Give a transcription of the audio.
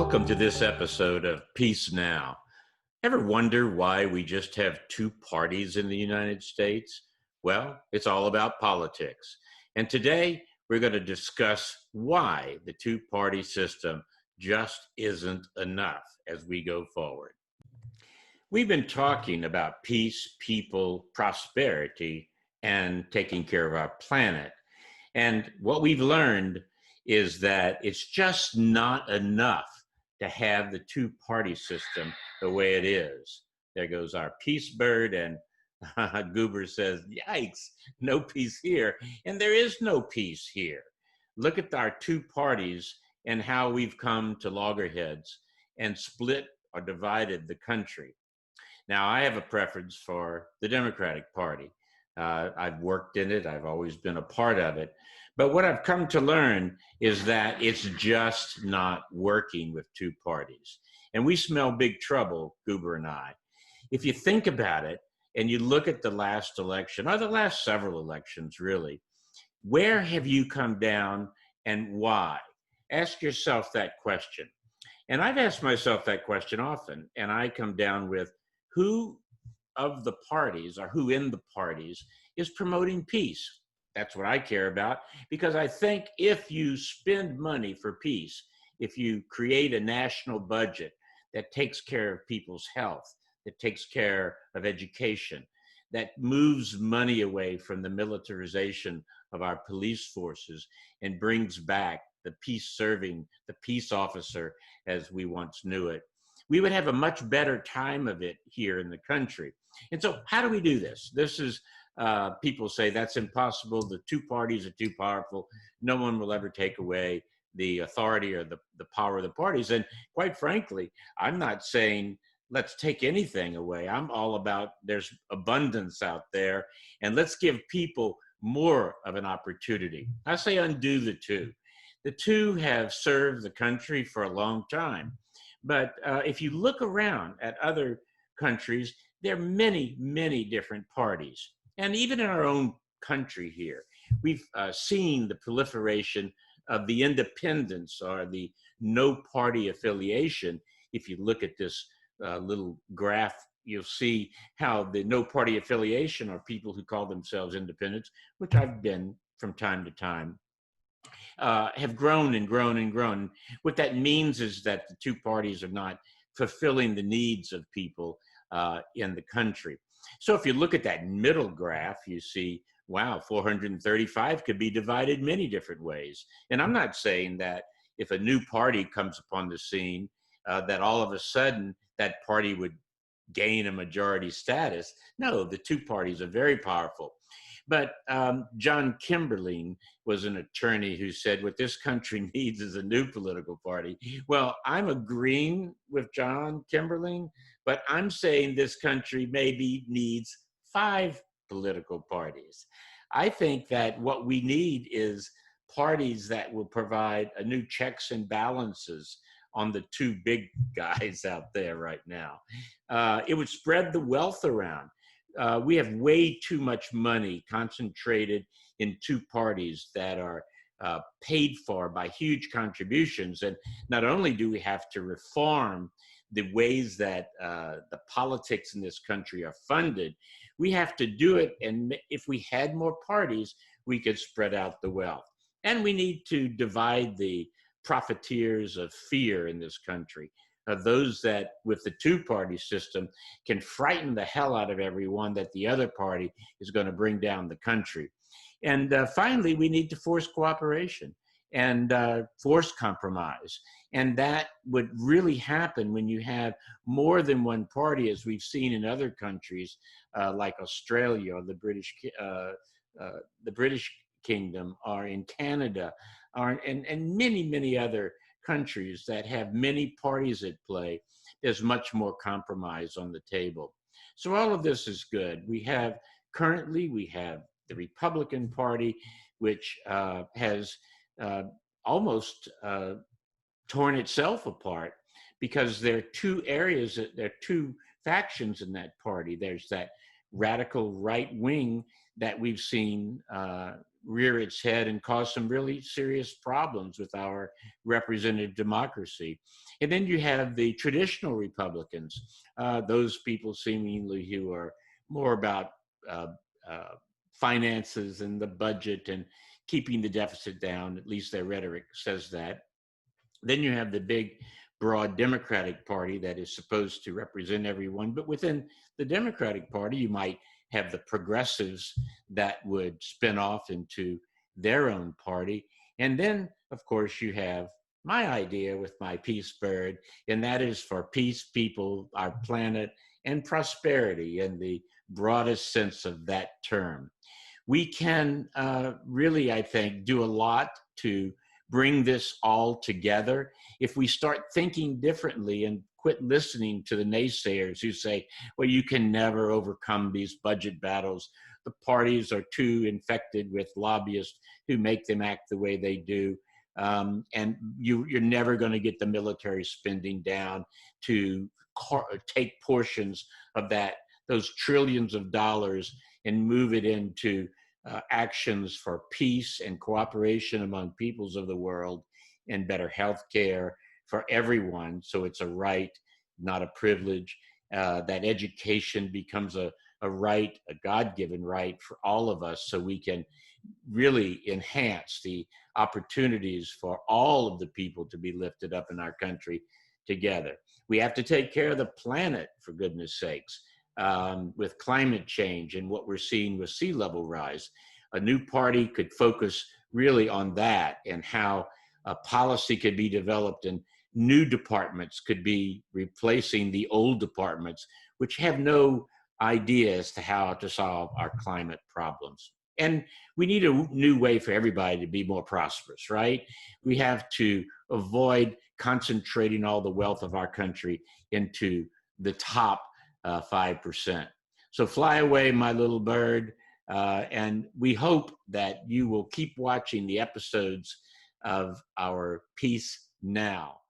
Welcome to this episode of Peace Now. Ever wonder why we just have two parties in the United States? Well, it's all about politics. And today we're going to discuss why the two-party system just isn't enough as we go forward. We've been talking about peace, people, prosperity, and taking care of our planet. And what we've learned is that it's just not enough to have the two-party system the way it is. There goes our peace bird, and Goober says, yikes, no peace here. And there is no peace here. Look at our two parties and how we've come to loggerheads and split or divided the country. Now, I have a preference for the Democratic Party. I've worked in it. I've always been a part of it. But what I've come to learn is that it's just not working with two parties. And we smell big trouble, Goober and I. If you think about it and you look at the last election, or the last several elections really, where have you come down and why? Ask yourself that question. And I've asked myself that question often, and I come down with who of the parties or who in the parties is promoting peace. That's what I care about, because I think if you spend money for peace, if you create a national budget that takes care of people's health, that takes care of education, that moves money away from the militarization of our police forces and brings back the peace serving, the peace officer as we once knew it, we would have a much better time of it here in the country. And so how do we do this? This is, people say that's impossible. The two parties are too powerful. No one will ever take away the authority or the power of the parties. And quite frankly, I'm not saying let's take anything away. I'm all about there's abundance out there and let's give people more of an opportunity. I say undo the two. The two have served the country for a long time. But if you look around at other countries, there are many, many different parties. And even in our own country here, we've seen the proliferation of the independence or the no party affiliation. If you look at this little graph, you'll see how the no party affiliation are people who call themselves independents, which I've been from time to time, have grown and grown and grown. What that means is that the two parties are not fulfilling the needs of people in the country. So if you look at that middle graph, you see, wow, 435 could be divided many different ways. And I'm not saying that if a new party comes upon the scene, that all of a sudden that party would gain a majority status. No, the two parties are very powerful. But John Kimberling was an attorney who said what this country needs is a new political party. Well, I'm agreeing with John Kimberling, but I'm saying this country maybe needs 5 political parties. I think that what we need is parties that will provide a new checks and balances on the two big guys out there right now. It would spread the wealth around. We have way too much money concentrated in two parties that are paid for by huge contributions. And not only do we have to reform the ways that the politics in this country are funded, we have to do it. And if we had more parties, we could spread out the wealth. And we need to divide the profiteers of fear in this country. Those that with the two-party system can frighten the hell out of everyone that the other party is going to bring down the country. And finally, we need to force cooperation and force compromise. And that would really happen when you have more than one party, as we've seen in other countries like Australia or the British Kingdom, or in Canada, and many, many other countries that have many parties at play. There's much more compromise on the table. So all of this is good. Currently we have the Republican Party, which has almost torn itself apart because there are two factions in that party. There's that radical right wing that we've seen rear its head and cause some really serious problems with our representative democracy. And then you have the traditional Republicans, those people seemingly who are more about uh, uh, finances and the budget and keeping the deficit down. At least their rhetoric says that. Then you have the big, broad Democratic Party that is supposed to represent everyone. But within the Democratic Party, you might have the progressives that would spin off into their own party. And then, of course, you have my idea with my peace bird, and that is for peace, people, our planet, and prosperity in the broadest sense of that term. We can really, I think, do a lot to bring this all together if we start thinking differently and quit listening to the naysayers who say, well, you can never overcome these budget battles. The parties are too infected with lobbyists who make them act the way they do. And you're never going to get the military spending down to take portions of those trillions of dollars and move it into actions for peace and cooperation among peoples of the world and better health care for everyone. So it's a right, not a privilege. That education becomes a right, a God-given right for all of us, so we can really enhance the opportunities for all of the people to be lifted up in our country together. We have to take care of the planet, for goodness sakes, with climate change and what we're seeing with sea level rise. A new party could focus really on that and how policy could be developed and new departments could be replacing the old departments, which have no idea as to how to solve our climate problems. And we need a new way for everybody to be more prosperous, right? We have to avoid concentrating all the wealth of our country into the top 5%. So fly away, my little bird. And we hope that you will keep watching the episodes of our Peace Now